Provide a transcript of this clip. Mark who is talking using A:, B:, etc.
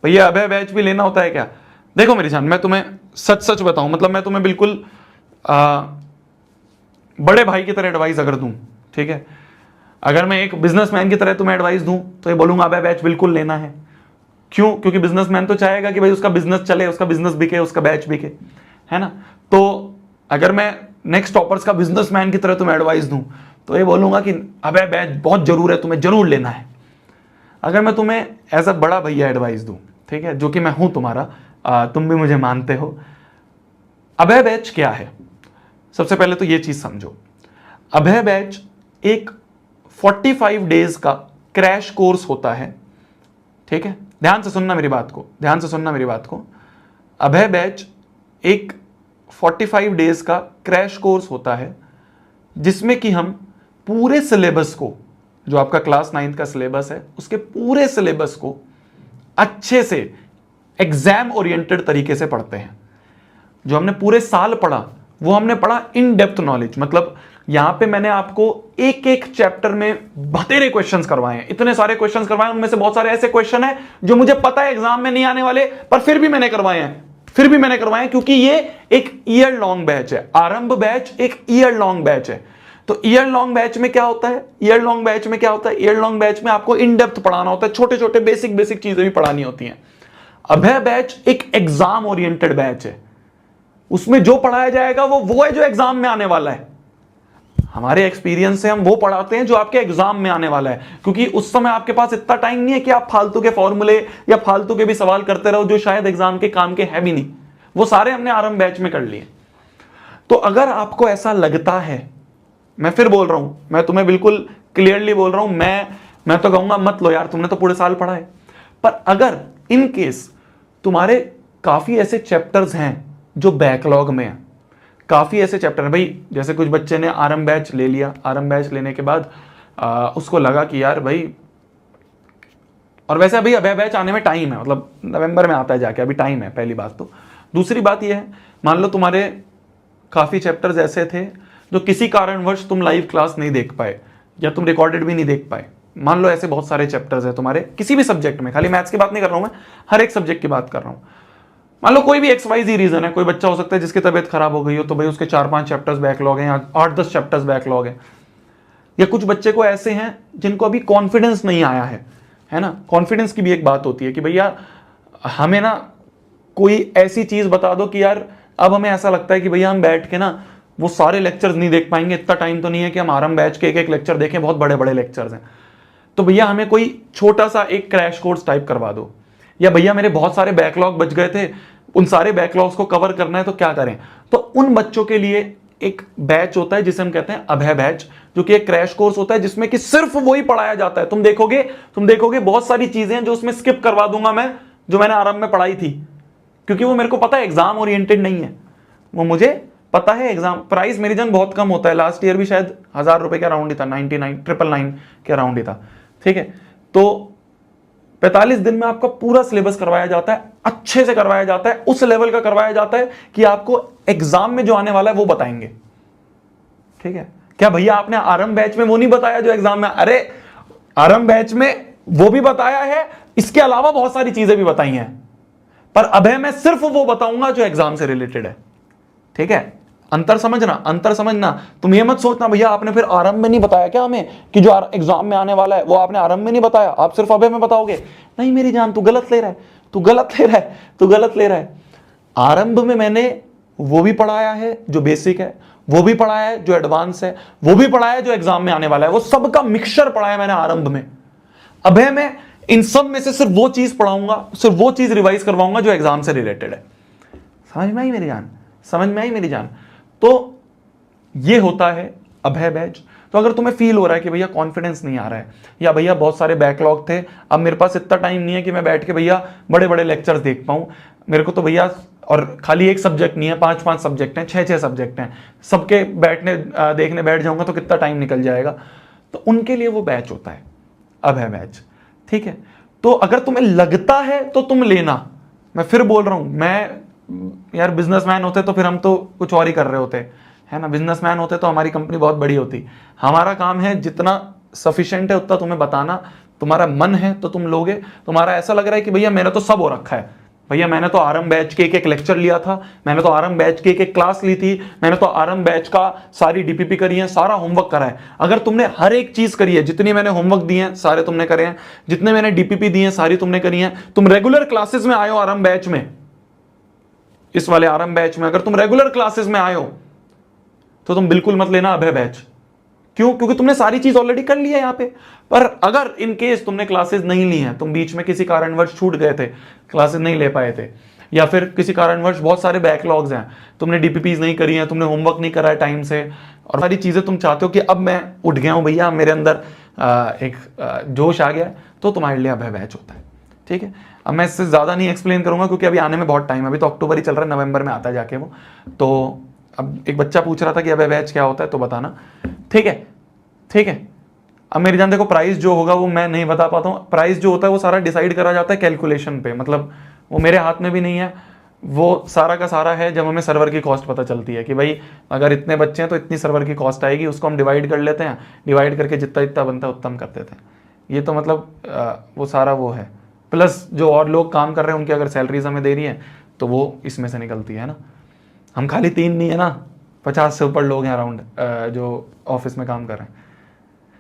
A: भैया अभय बैच भी लेना होता है क्या? देखो मेरी जान, मैं तुम्हें सच सच बताऊं, मतलब मैं तुम्हें बिल्कुल बड़े भाई की तरह एडवाइस अगर दूं, ठीक है, अगर मैं एक बिजनेसमैन की तरह तुम्हें एडवाइस दूं तो ये बोलूंगा अभय बैच बिल्कुल लेना है। क्यों? क्योंकि बिजनेसमैन तो चाहेगा कि भाई उसका बिजनेस चले, उसका बिजनेस बिके, उसका बैच बिके, है ना। तो अगर मैं नेक्स्ट टॉपर्स का बिजनेसमैन की तरह तुम्हें एडवाइस दूं तो ये बोलूंगा कि अभय बैच बहुत जरूर है, तुम्हें जरूर लेना है। अगर मैं तुम्हें एज अ बड़ा भैया एडवाइस दूं, ठीक है, जो कि मैं हूं तुम्हारा, तुम भी मुझे मानते हो, अभय बैच क्या है? सबसे पहले तो ये चीज समझो, अभय बैच एक 45 डेज का क्रैश कोर्स होता है, ठीक है। ध्यान से सुनना मेरी बात को, ध्यान से सुनना मेरी बात को। अभय बैच एक 45 डेज का क्रैश कोर्स होता है जिसमें कि हम पूरे सिलेबस को, जो आपका क्लास 9th का सिलेबस है, उसके पूरे सिलेबस को अच्छे से एग्जाम ओरिएंटेड तरीके से पढ़ते हैं। जो हमने पूरे साल पढ़ा वो हमने पढ़ा इन डेप्थ नॉलेज, मतलब यहां पे मैंने आपको एक एक चैप्टर में बतेरे क्वेश्चंस करवाए हैं, इतने सारे क्वेश्चंस करवाए, उनमें से बहुत सारे ऐसे क्वेश्चन हैं जो मुझे पता है एग्जाम में नहीं आने वाले, पर फिर भी मैंने करवाए हैं, क्योंकि ये एक ईयर लॉन्ग बैच है। आरंभ बैच एक ईयर लॉन्ग बैच है। तो ईयर लॉन्ग बैच में क्या होता है? ईयर लॉन्ग बैच में आपको इन डेप्थ पढ़ाना होता है, छोटे छोटे बेसिक चीजें भी पढ़ानी होती हैं। अभय बैच एक एग्जाम ओरिएंटेड बैच है, उसमें जो पढ़ाया जाएगा वो है जो एग्जाम में आने वाला है। हमारे एक्सपीरियंस से हम वो पढ़ाते हैं जो आपके एग्जाम में आने वाला है, क्योंकि उस समय आपके पास इतना टाइम नहीं है कि आप फालतू के फॉर्मूले या फालतू के भी सवाल करते रहो जो शायद एग्जाम के काम के है भी नहीं। वो सारे हमने आरंभ बैच में कर लिए। तो अगर आपको ऐसा लगता है, मैं फिर बोल रहा हूं, मैं तुम्हें बिल्कुल क्लियरली बोल रहा हूं, मैं तो कहूंगा मत लो यार, तुमने तो पूरे साल पढ़ा है। पर अगर इन केस तुम्हारे काफी ऐसे चैप्टर्स हैं जो बैकलॉग में है, काफी ऐसे चैप्टर हैं भाई, जैसे कुछ बच्चे ने आरंभ बैच ले लिया, आरंभ बैच लेने के बाद उसको लगा कि यार भाई, और वैसे अभी अभय बैच आने में टाइम है, मतलब नवंबर में आता है जाके, अभी टाइम है, पहली बात तो। दूसरी बात यह है, मान लो तुम्हारे काफी चैप्टर्स ऐसे थे जो किसी कारणवश तुम लाइव क्लास नहीं देख पाए या तुम रिकॉर्डेड भी नहीं देख पाए। मान लो ऐसे बहुत सारे चैप्टर्स हैं तुम्हारे किसी भी सब्जेक्ट में, खाली मैथ्स की बात नहीं कर रहा हूं मैं, हर एक सब्जेक्ट की बात कर रहा हूं। मान लो कोई भी XYZ रीजन है, कोई बच्चा हो सकता है जिसकी तबीयत खराब हो गई हो, तो भाई उसके 4-5 चैप्टर्स बैकलॉग हैं या 8-10 चैप्टर्स बैकलॉग हैं। या कुछ बच्चे को ऐसे हैं जिनको अभी कॉन्फिडेंस नहीं आया है ना। कॉन्फिडेंस की भी एक बात होती है कि भैया हमें ना कोई ऐसी चीज बता दो कि यार अब हमें ऐसा लगता है कि भैया हम बैठ के ना वो सारे लेक्चर्स नहीं देख पाएंगे, इतना टाइम तो नहीं है कि हम आरंभ बैच के एक एक लेक्चर देखें, बहुत बड़े बड़े लेक्चर्स हैं। तो भैया हमें कोई छोटा सा एक क्रैश कोर्स टाइप करवा दो, या भैया मेरे बहुत सारे बैकलॉग बच गए थे, उन सारे बैकलॉग्स को कवर करना है, तो क्या करें। तो उन बच्चों के लिए एक बैच होता है जिसे हम कहते हैं अभय बैच, जो कि एक क्रैश कोर्स होता है जिसमें कि सिर्फ वही पढ़ाया जाता है। तुम देखोगे बहुत सारी चीजें जो उसमें स्किप करवा दूंगा मैं, जो मैंने आरंभ में पढ़ाई थी, क्योंकि वो मेरे को पता है एग्जाम ओरिएंटेड नहीं है, वो मुझे पता है। एग्जाम प्राइस मेरी जन बहुत कम होता है, लास्ट ईयर भी शायद 1000 रुपए के अराउंड ही था, 999 के अराउंड ही था, ठीक है। तो 45 दिन में आपका पूरा सिलेबस करवाया जाता है, अच्छे से करवाया जाता है, उस लेवल का करवाया जाता है कि आपको एग्जाम में जो आने वाला है वो बताएंगे, ठीक है। क्या भैया आपने आरंभ बैच में वो नहीं बताया जो एग्जाम में? अरे आरंभ बैच में वो भी बताया है, इसके अलावा बहुत सारी चीजें भी बताई हैं, पर अभय में सिर्फ वो बताऊंगा जो एग्जाम से रिलेटेड है, ठीक है। अंतर समझना। तुम ये मत सोचना भैया आपने फिर आरंभ में नहीं बताया क्या हमें कि जो एग्जाम में आने वाला है वो आपने आरंभ में नहीं बताया, आप सिर्फ अभय में बताओगे। नहीं मेरी जान, तू गलत ले रहा है। आरंभ में मैंने वो भी पढ़ाया है जो बेसिक है, वो भी पढ़ाया है जो एडवांस है, वो भी पढ़ाया है जो एग्जाम में आने वाला है, वो सबका मिक्सचर पढ़ाया मैंने आरंभ में। अभय में इन सब में से सिर्फ वो चीज पढ़ाऊंगा, सिर्फ वो चीज रिवाइज करवाऊंगा जो एग्जाम से रिलेटेड है। समझ में आई मेरी जान? तो ये होता है अभय बैच। तो अगर तुम्हें फील हो रहा है कि भैया कॉन्फिडेंस नहीं आ रहा है, या भैया बहुत सारे बैकलॉग थे, अब मेरे पास इतना टाइम नहीं है कि मैं बैठ के भैया बड़े बड़े लेक्चर्स देख पाऊं, मेरे को तो भैया, और खाली एक सब्जेक्ट नहीं है, 5-5 सब्जेक्ट हैं, 6-6 सब्जेक्ट हैं, सबके देखने बैठ जाऊंगा तो कितना टाइम निकल जाएगा। तो उनके लिए वो बैच होता है अभय बैच, ठीक है। तो अगर तुम्हें लगता है तो तुम लेना। मैं फिर बोल रहा हूं, मैं यार बिजनेसमैन होते तो फिर हम तो कुछ और ही कर रहे होते, है ना। बिजनेसमैन होते तो हमारी कंपनी बहुत बड़ी होती। हमारा काम है जितना सफिशिएंट है उतना तुम्हें बताना, तुम्हारा मन है तो तुम लोगे। तुम्हारा ऐसा लग रहा है कि भैया मैंने तो सब हो रखा है, भैया मैंने तो आरएम बैच के एक लेक्चर लिया था, मैंने तो आरएम बैच के एक क्लास ली थी, मैंने तो आरएम बैच का सारी डीपीपी करी है, सारा होमवर्क करा है। अगर तुमने हर एक चीज करी है, जितनी मैंने होमवर्क दिए हैं सारे तुमने करे हैं, जितने मैंने डीपीपी दिए हैं सारी तुमने करी है, तुम रेगुलर क्लासेस में आए हो आरएम बैच में, इस वाले आरएम बैच में अगर तुम रेगुलर क्लासेस में आए हो तो तुम बिल्कुल मत लेना अभय बैच। क्यों? क्योंकि तुमने सारी चीज ऑलरेडी कर ली है यहां पे। पर अगर इन केस तुमने क्लासेस नहीं ली हैं, तुम बीच में किसी कारणवश छूट गए थे, क्लासेस नहीं ले पाए थे, या फिर किसी कारणवश बहुत सारे बैकलॉग्स हैं, तुमने डीपीपीज नहीं करी हैं, तुमने होमवर्क नहीं करा है टाइम से, और सारी चीजें तुम चाहते हो कि अब मैं उठ गया हूं भैया, मेरे अंदर एक जोश आ गया, तो तुम्हारे लिए अभय बैच होता है। ठीक है, अब मैं इससे ज्यादा नहीं एक्सप्लेन करूंगा क्योंकि अभी आने में बहुत टाइम है, अभी तो अक्टूबर ही चल रहा है, नवंबर में आता है जाके वो। तो अब एक बच्चा पूछ रहा था कि अबे बैच क्या होता है, तो बताना। ठीक है, ठीक है। अब मेरी जान देखो, प्राइस जो होगा वो मैं नहीं बता पाता हूँ। प्राइस जो होता है वो सारा डिसाइड करा जाता है कैलकुलेशन पे, मतलब वो मेरे हाथ में भी नहीं है, वो सारा का सारा है जब हमें सर्वर की कॉस्ट पता चलती है कि भाई अगर इतने बच्चे हैं तो इतनी सर्वर की कॉस्ट आएगी, उसको हम डिवाइड कर लेते हैं, डिवाइड करके जितना जितना बनता है उतना हम कर देते हैं। ये तो मतलब वो सारा वो है, प्लस जो और लोग काम कर रहे हैं उनकी अगर सैलरीज हमें दे रही है तो वो इसमें से निकलती है ना। हम खाली 3 नहीं है ना, 50 से ऊपर लोग हैं अराउंड जो ऑफिस में काम कर रहे हैं।